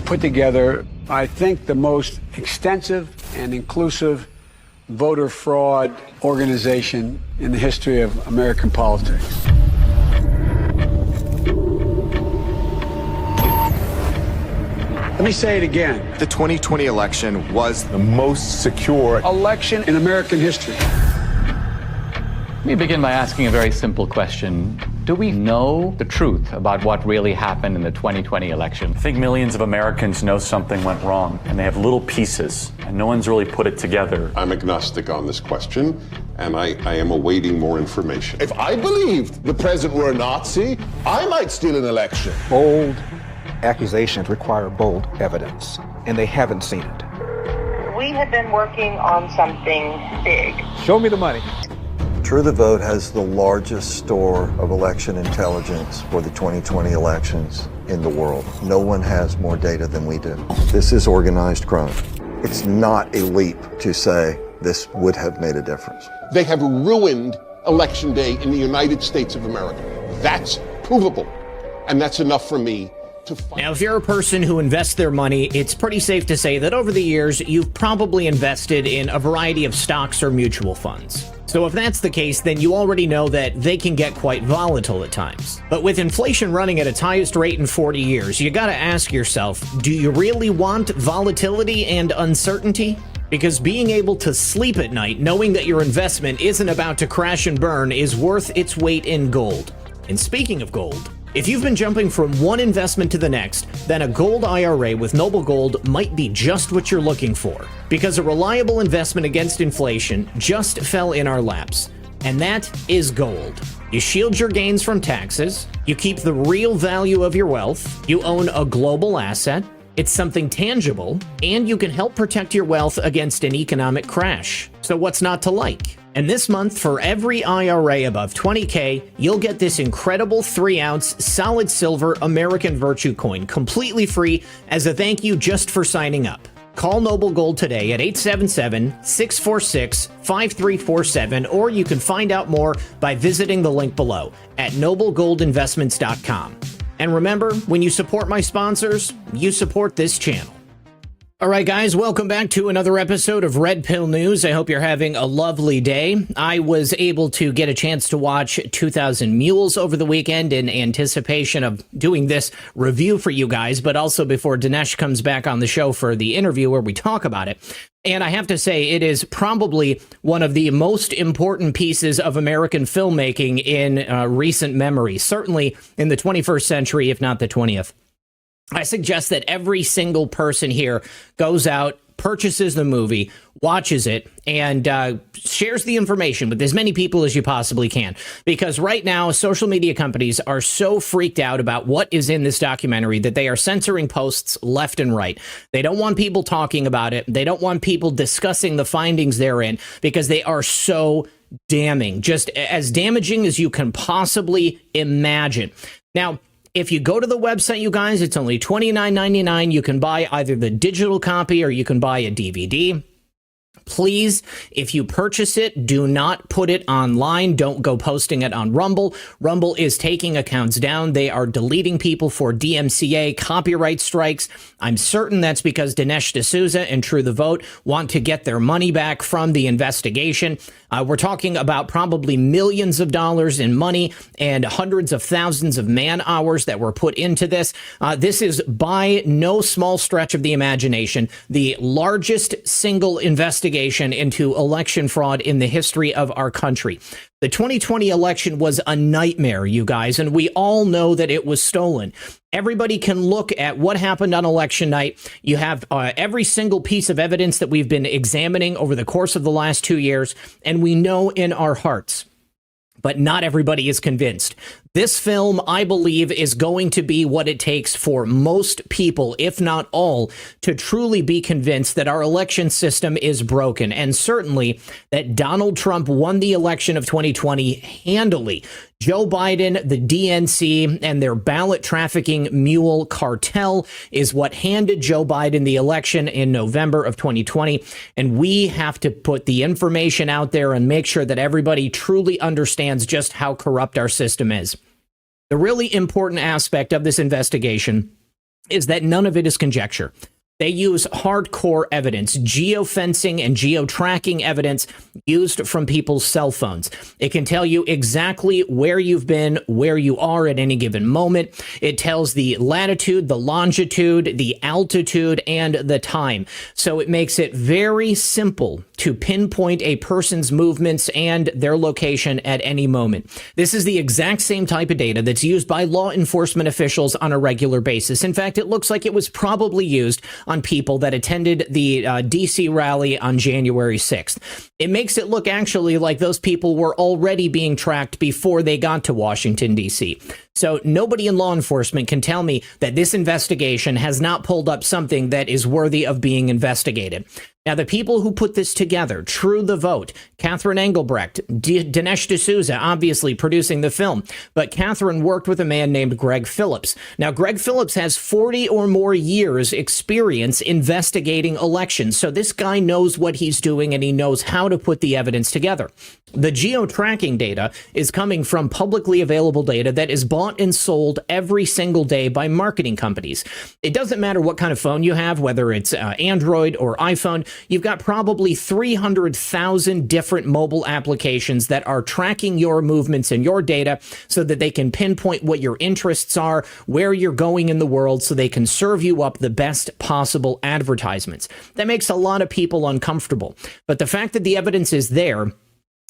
put together, I think, the most extensive and inclusive voter fraud organization in the history of American politics. Let me say it again. The 2020 election was the most secure election in American history. Let me begin by asking a very simple question. Do we know the truth about what really happened in the 2020 election? I think millions of Americans know something went wrong, and they have little pieces, and no one's really put it together. I'm agnostic on this question, and I am awaiting more information. If I believed the president were a Nazi, I might steal an election. Bold accusations require bold evidence, and they haven't seen it. We have been working on something big. Show me the money. True the Vote has the largest store of election intelligence for the 2020 elections in the world. No one has more data than we do. This is organized crime. It's not a leap to say this would have made a difference. They have ruined Election Day in the United States of America. That's provable, and that's enough for me. Now, if you're a person who invests their money, it's pretty safe to say that over the years, you've probably invested in a variety of stocks or mutual funds. So if that's the case, then you already know that they can get quite volatile at times. But with inflation running at its highest rate in 40 years, you gotta ask yourself, do you really want volatility and uncertainty? Because being able to sleep at night knowing that your investment isn't about to crash and burn is worth its weight in gold. And speaking of gold, if you've been jumping from one investment to the next, then a gold IRA with Noble Gold might be just what you're looking for. Because a reliable investment against inflation just fell in our laps. And that is gold. You shield your gains from taxes, you keep the real value of your wealth, you own a global asset, it's something tangible, and you can help protect your wealth against an economic crash. So what's not to like? And this month, for every IRA above $20K, you'll get this incredible 3-ounce solid silver American Virtue coin completely free as a thank you just for signing up. Call Noble Gold today at 877-646-5347, or you can find out more by visiting the link below at noblegoldinvestments.com. And remember, when you support my sponsors, you support this channel. All right, guys, welcome back to another episode of Red Pill News. I hope you're having a lovely day. I was able to get a chance to watch 2000 Mules over the weekend in anticipation of doing this review for you guys, but also before Dinesh comes back on the show for the interview where we talk about it. And I have to say, it is probably one of the most important pieces of American filmmaking in recent memory, certainly in the 21st century, if not the 20th. I suggest that every single person here goes out, purchases the movie, watches it, and shares the information with as many people as you possibly can. Because right now, social media companies are so freaked out about what is in this documentary that they are censoring posts left and right. They don't want people talking about it. They don't want people discussing the findings therein because they are so damning, just as damaging as you can possibly imagine. Now, if you go to the website, you guys, it's only $29.99. You can buy either the digital copy or you can buy a DVD. Please, if you purchase it, do not put it online. Don't go posting it on Rumble. Rumble is taking accounts down. They are deleting people for DMCA copyright strikes. I'm certain that's because Dinesh D'Souza and True the Vote want to get their money back from the investigation. We're talking about probably millions of dollars in money and hundreds of thousands of man hours that were put into this. This is by no small stretch of the imagination the largest single investigation into election fraud in the history of our country. The 2020 election was a nightmare, you guys, and we all know that it was stolen. Everybody can look at what happened on election night. You have every single piece of evidence that we've been examining over the course of the last 2 years, and we know in our hearts. But not everybody is convinced. This film, I believe, is going to be what it takes for most people, if not all, to truly be convinced that our election system is broken, and certainly that Donald Trump won the election of 2020 handily. Joe Biden, the DNC, and their ballot trafficking mule cartel is what handed Joe Biden the election in November of 2020. And we have to put the information out there and make sure that everybody truly understands just how corrupt our system is. The really important aspect of this investigation is that none of it is conjecture. They use hardcore evidence, geofencing and geo-tracking evidence used from people's cell phones. It can tell you exactly where you've been, where you are at any given moment. It tells the latitude, the longitude, the altitude, and the time. So it makes it very simple to pinpoint a person's movements and their location at any moment. This is the exact same type of data that's used by law enforcement officials on a regular basis. In fact, it looks like it was probably used on people that attended the D.C. rally on January 6th. It makes it look actually like those people were already being tracked before they got to Washington, D.C. So nobody in law enforcement can tell me that this investigation has not pulled up something that is worthy of being investigated. Now, the people who put this together, True the Vote, Catherine Engelbrecht, Dinesh D'Souza, obviously producing the film, but Catherine worked with a man named Greg Phillips. Now, Greg Phillips has 40 or more years experience investigating elections, so this guy knows what he's doing and he knows how to put the evidence together. The geo-tracking data is coming from publicly available data that is bought and sold every single day by marketing companies. It doesn't matter what kind of phone you have, whether it's Android or iPhone, you've got probably 300,000 different mobile applications that are tracking your movements and your data so that they can pinpoint what your interests are, where you're going in the world, so they can serve you up the best possible advertisements. That makes a lot of people uncomfortable. But the fact that the evidence is there,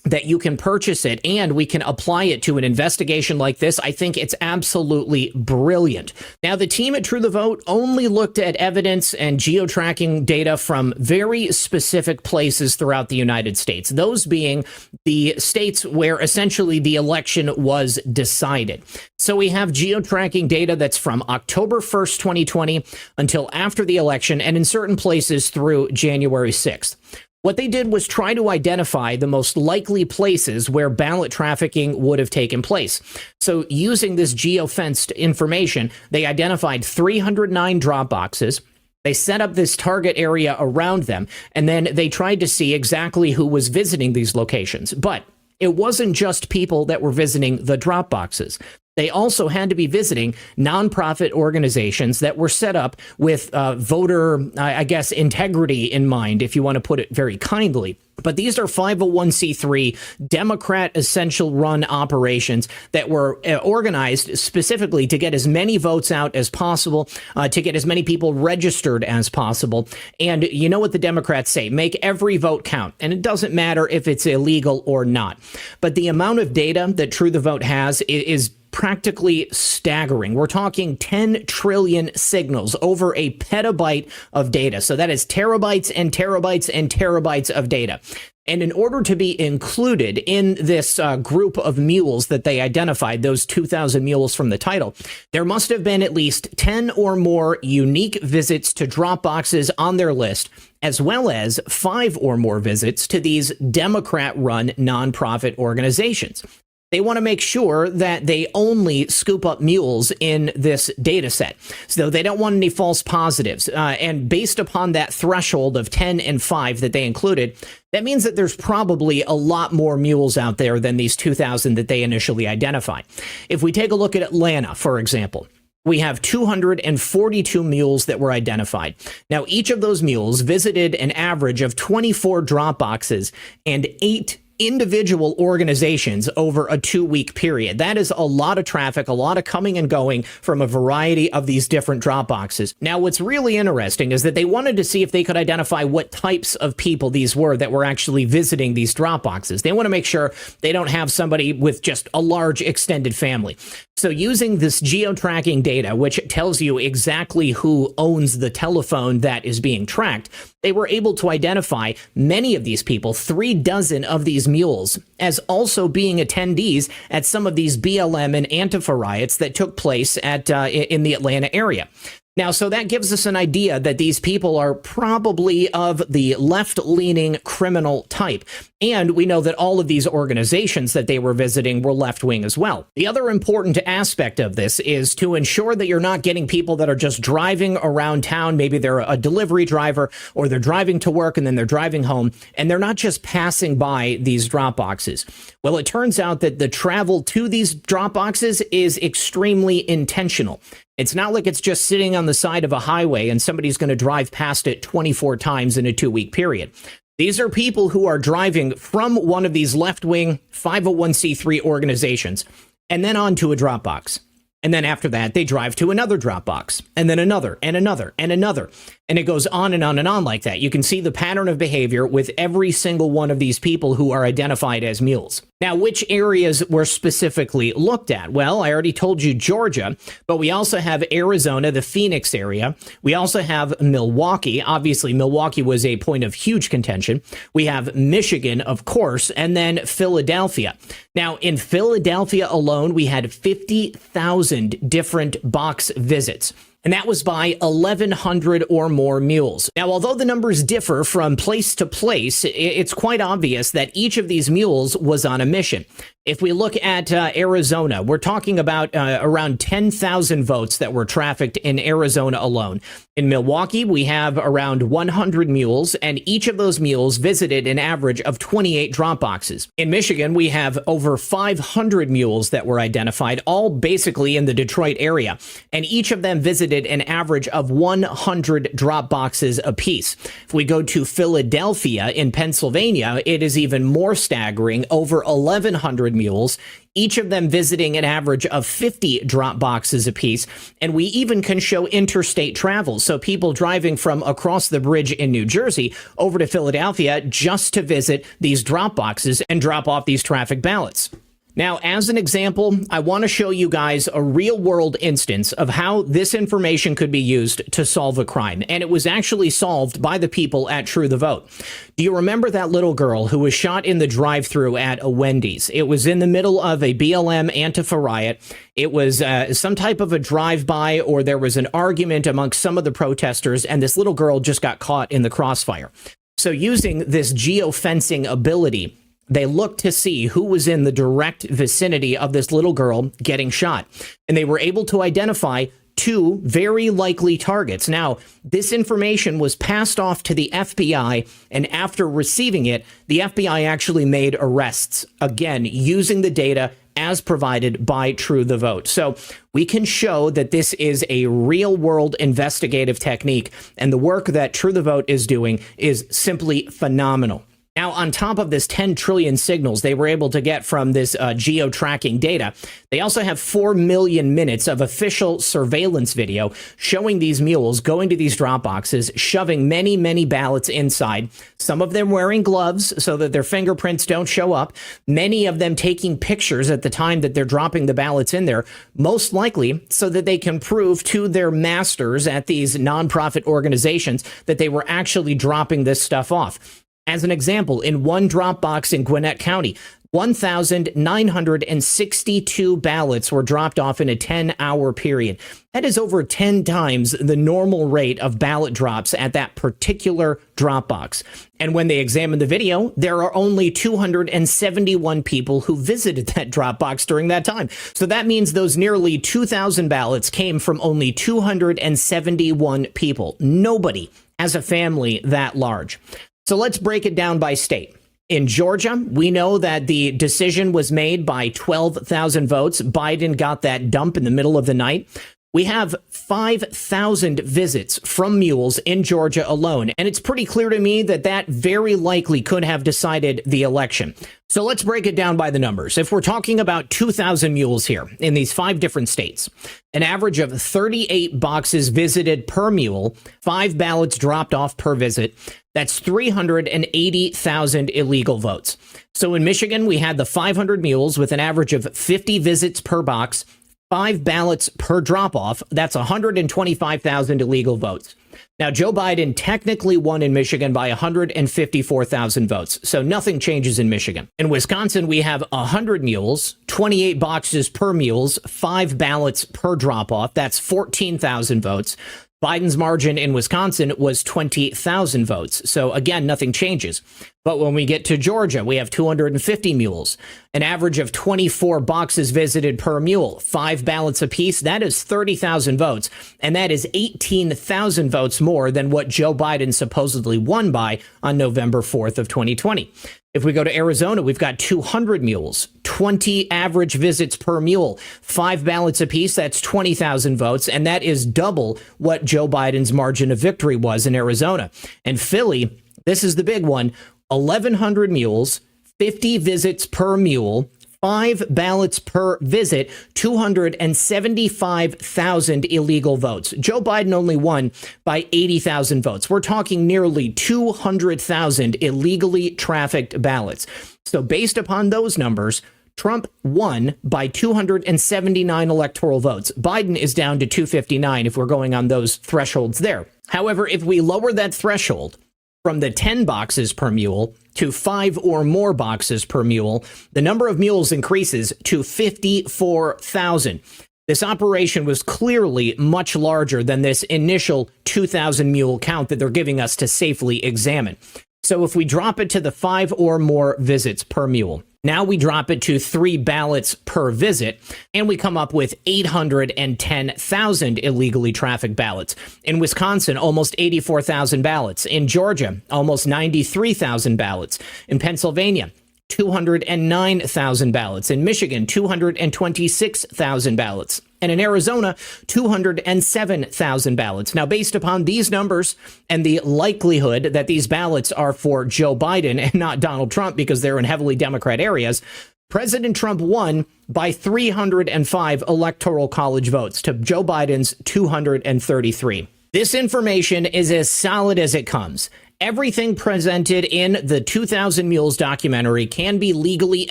that you can purchase it and we can apply it to an investigation like this, I think it's absolutely brilliant. Now, the team at True the Vote only looked at evidence and geo-tracking data from very specific places throughout the United States, those being the states where essentially the election was decided. So we have geo-tracking data that's from October 1st, 2020 until after the election, and in certain places through January 6th. What they did was try to identify the most likely places where ballot trafficking would have taken place. So using this geofenced information, they identified 309 drop boxes. They set up this target area around them, and then they tried to see exactly who was visiting these locations. But it wasn't just people that were visiting the drop boxes. They also had to be visiting nonprofit organizations that were set up with voter, integrity in mind, if you want to put it very kindly. But these are 501c3 Democrat essential run operations that were organized specifically to get as many votes out as possible, to get as many people registered as possible. And you know what the Democrats say, make every vote count. And it doesn't matter if it's illegal or not. But the amount of data that True the Vote has is practically staggering. We're talking 10 trillion signals, over a petabyte of data. So that is terabytes and terabytes and terabytes of data. And in order to be included in this group of mules that they identified, those 2,000 mules from the title, there must have been at least 10 or more unique visits to drop boxes on their list, as well as 5 or more visits to these Democrat-run nonprofit organizations. They want to make sure that they only scoop up mules in this data set. So they don't want any false positives. And based upon that threshold of 10 and 5 that they included, that means that there's probably a lot more mules out there than these 2,000 that they initially identified. If we take a look at Atlanta, for example, we have 242 mules that were identified. Now, each of those mules visited an average of 24 drop boxes and 8 individual organizations over a 2-week period. That is a lot of traffic, a lot of coming and going from a variety of these different drop boxes. Now, what's really interesting is that they wanted to see if they could identify what types of people these were that were actually visiting these drop boxes. They want to make sure they don't have somebody with just a large extended family. So using this geo-tracking data, which tells you exactly who owns the telephone that is being tracked, they were able to identify many of these people, 36 of these mules, as also being attendees at some of these BLM and Antifa riots that took place at in the Atlanta area. Now, so that gives us an idea that these people are probably of the left-leaning criminal type. And we know that all of these organizations that they were visiting were left-wing as well. The other important aspect of this is to ensure that you're not getting people that are just driving around town. Maybe they're a delivery driver, or they're driving to work and then they're driving home, and they're not just passing by these drop boxes. Well, it turns out that the travel to these drop boxes is extremely intentional. It's not like it's just sitting on the side of a highway and somebody's going to drive past it 24 times in a 2-week period. These are people who are driving from one of these left-wing 501c3 organizations and then onto a Dropbox. And then after that, they drive to another Dropbox, and then another, and another, and another. And it goes on and on and on like that. You can see the pattern of behavior with every single one of these people who are identified as mules. Now, which areas were specifically looked at? Well, I already told you Georgia, but we also have Arizona, the Phoenix area. We also have Milwaukee. Obviously, Milwaukee was a point of huge contention. We have Michigan, of course, and then Philadelphia. Now, in Philadelphia alone, we had 50,000 different box visits. And that was by 1,100 or more mules. Now, although the numbers differ from place to place, it's quite obvious that each of these mules was on a mission. If we look at Arizona, we're talking about around 10,000 votes that were trafficked in Arizona alone. In Milwaukee, we have around 100 mules, and each of those mules visited an average of 28 drop boxes. In Michigan, we have over 500 mules that were identified, all basically in the Detroit area, and each of them visited an average of 100 drop boxes apiece. If we go to Philadelphia in Pennsylvania, it is even more staggering, over 1,100 mules, each of them visiting an average of 50 drop boxes apiece. And we even can show interstate travel. So people driving from across the bridge in New Jersey over to Philadelphia just to visit these drop boxes and drop off these traffic ballots. Now, as an example, I want to show you guys a real-world instance of how this information could be used to solve a crime. And it was actually solved by the people at True the Vote. Do you remember that little girl who was shot in the drive-thru at a Wendy's? It was in the middle of a BLM Antifa riot. It was some type of a drive-by, or there was an argument amongst some of the protesters, and this little girl just got caught in the crossfire. So using this geofencing ability, they looked to see who was in the direct vicinity of this little girl getting shot. And they were able to identify 2 very likely targets. Now, this information was passed off to the FBI, and after receiving it, the FBI actually made arrests, again, using the data as provided by True the Vote. So we can show that this is a real-world investigative technique, and the work that True the Vote is doing is simply phenomenal. Now, on top of this 10 trillion signals they were able to get from this geo-tracking data, they also have 4 million minutes of official surveillance video showing these mules going to these drop boxes, shoving many, many ballots inside, some of them wearing gloves so that their fingerprints don't show up, many of them taking pictures at the time that they're dropping the ballots in there, most likely so that they can prove to their masters at these nonprofit organizations that they were actually dropping this stuff off. As an example, in one drop box in Gwinnett County, 1,962 ballots were dropped off in a 10-hour period. That is over 10 times the normal rate of ballot drops at that particular drop box. And when they examined the video, there are only 271 people who visited that drop box during that time. So that means those nearly 2,000 ballots came from only 271 people. Nobody has a family that large. So let's break it down by state. In Georgia, we know that the decision was made by 12,000 votes. Biden got that dump in the middle of the night. We have 5,000 visits from mules in Georgia alone, and it's pretty clear to me that that very likely could have decided the election. So let's break it down by the numbers. If we're talking about 2,000 mules here in these 5 different states, an average of 38 boxes visited per mule, 5 ballots dropped off per visit, that's 380,000 illegal votes. So in Michigan, we had the 500 mules with an average of 50 visits per box, 5 ballots per drop-off. That's 125,000 illegal votes. Now, Joe Biden technically won in Michigan by 154,000 votes, so nothing changes in Michigan. In Wisconsin, we have 100 mules, 28 boxes per mules, 5 ballots per drop-off. That's 14,000 votes. Biden's margin in Wisconsin was 20,000 votes. So again, nothing changes. But when we get to Georgia, we have 250 mules, an average of 24 boxes visited per mule, 5 ballots apiece. That is 30,000 votes. And that is 18,000 votes more than what Joe Biden supposedly won by on November 4th of 2020. If we go to Arizona, we've got 200 mules, 20 average visits per mule, 5 ballots apiece. That's 20,000 votes. And that is double what Joe Biden's margin of victory was in Arizona. And Philly, this is the big one. 1,100 mules, 50 visits per mule, 5 ballots per visit, 275,000 illegal votes. Joe Biden only won by 80,000 votes. We're talking nearly 200,000 illegally trafficked ballots. So based upon those numbers, Trump won by 279 electoral votes. Biden is down to 259 if we're going on those thresholds there. However, if we lower that threshold from the 10 boxes per mule to 5 or more boxes per mule, the number of mules increases to 54,000. This operation was clearly much larger than this initial 2,000 mule count that they're giving us to safely examine. So if we drop it to the 5 or more visits per mule, now we drop it to 3 ballots per visit, and we come up with 810,000 illegally trafficked ballots. In Wisconsin, almost 84,000 ballots. In Georgia, almost 93,000 ballots. In Pennsylvania, 209,000 ballots. In Michigan, 226,000 ballots. And in Arizona, 207,000 ballots. Now, based upon these numbers and the likelihood that these ballots are for Joe Biden and not Donald Trump because they're in heavily Democrat areas, President Trump won by 305 electoral college votes to Joe Biden's 233. This information is as solid as it comes. Everything presented in the 2,000 Mules documentary can be legally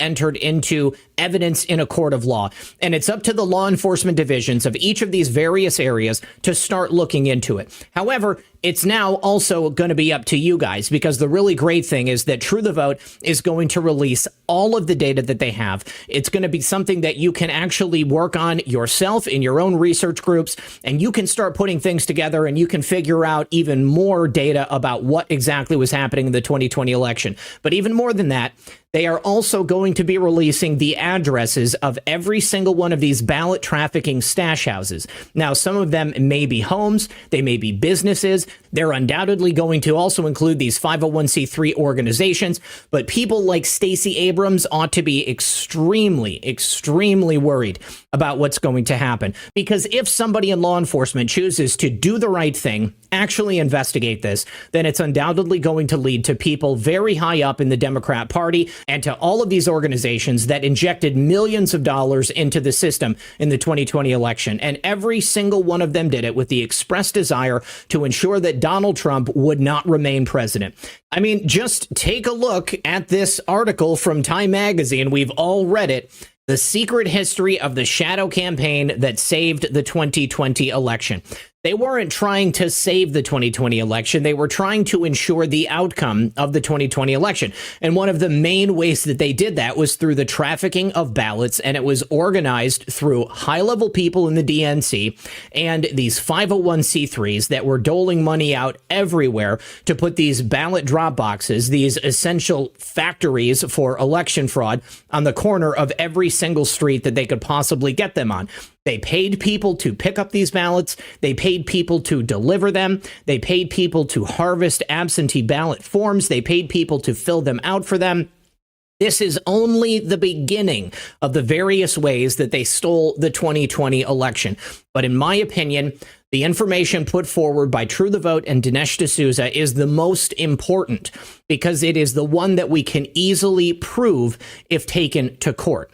entered into evidence in a court of law. And it's up to the law enforcement divisions of each of these various areas to start looking into it. However, it's now also going to be up to you guys, because the really great thing is that True the Vote is going to release all of the data that they have. It's going to be something that you can actually work on yourself in your own research groups, and you can start putting things together and you can figure out even more data about what exactly was happening in the 2020 election. But even more than that, they are also going to be releasing the addresses of every single one of these ballot trafficking stash houses. Now, some of them may be homes, they may be businesses. They're undoubtedly going to also include these 501c3 organizations. But people like Stacey Abrams ought to be extremely, extremely worried about what's going to happen. Because if somebody in law enforcement chooses to do the right thing, actually investigate this, then it's undoubtedly going to lead to people very high up in the Democrat Party and to all of these organizations that injected millions of dollars into the system in the 2020 election. And every single one of them did it with the express desire to ensure that Donald Trump would not remain president. I mean, just take a look at this article from Time Magazine. We've all read it. The secret history of the shadow campaign that saved the 2020 election. They weren't trying to save the 2020 election. They were trying to ensure the outcome of the 2020 election. And one of the main ways that they did that was through the trafficking of ballots. And it was organized through high-level people in the DNC and these 501c3s that were doling money out everywhere to put these ballot drop boxes, these essential factories for election fraud, on the corner of every single street that they could possibly get them on. They paid people to pick up these ballots. They paid people to deliver them. They paid people to harvest absentee ballot forms. They paid people to fill them out for them. This is only the beginning of the various ways that they stole the 2020 election. But in my opinion, the information put forward by True the Vote and Dinesh D'Souza is the most important, because it is the one that we can easily prove if taken to court.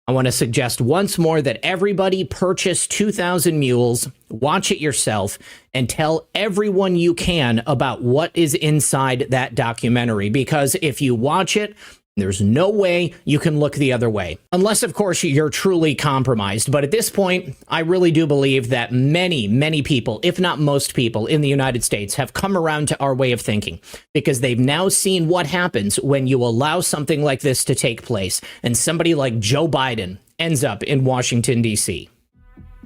I want to suggest once more that everybody purchase 2,000 Mules, watch it yourself, and tell everyone you can about what is inside that documentary. Because if you watch it, there's no way you can look the other way. Unless, of course, you're truly compromised. But at this point, I really do believe that many, many people, if not most people in the United States, have come around to our way of thinking, because they've now seen what happens when you allow something like this to take place and somebody like Joe Biden ends up in Washington, D.C.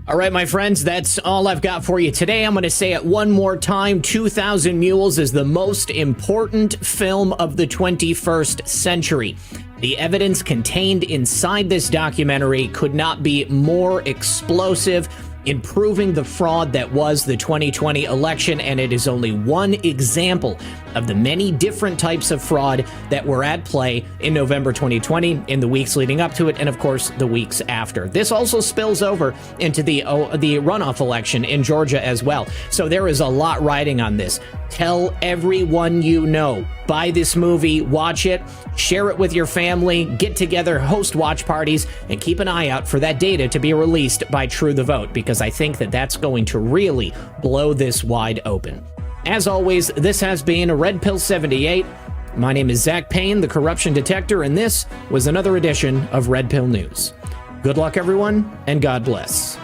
All right, my friends, that's all I've got for you today. I'm going to say it one more time. 2,000 Mules is the most important film of the 21st century. The evidence contained inside this documentary could not be more explosive in proving the fraud that was the 2020 election, and it is only one example of the many different types of fraud that were at play in November 2020, in the weeks leading up to it, and of course the weeks after. This also spills over into the runoff election in Georgia as well. So there is a lot riding on this. Tell everyone you know. Buy this movie, watch it, share it with your family, get together, host watch parties, and keep an eye out for that data to be released by True the Vote, because I think that that's going to really blow this wide open. As always, this has been Red Pill 78. My name is Zach Payne, the corruption detector, and this was another edition of Red Pill News. Good luck, everyone, and God bless.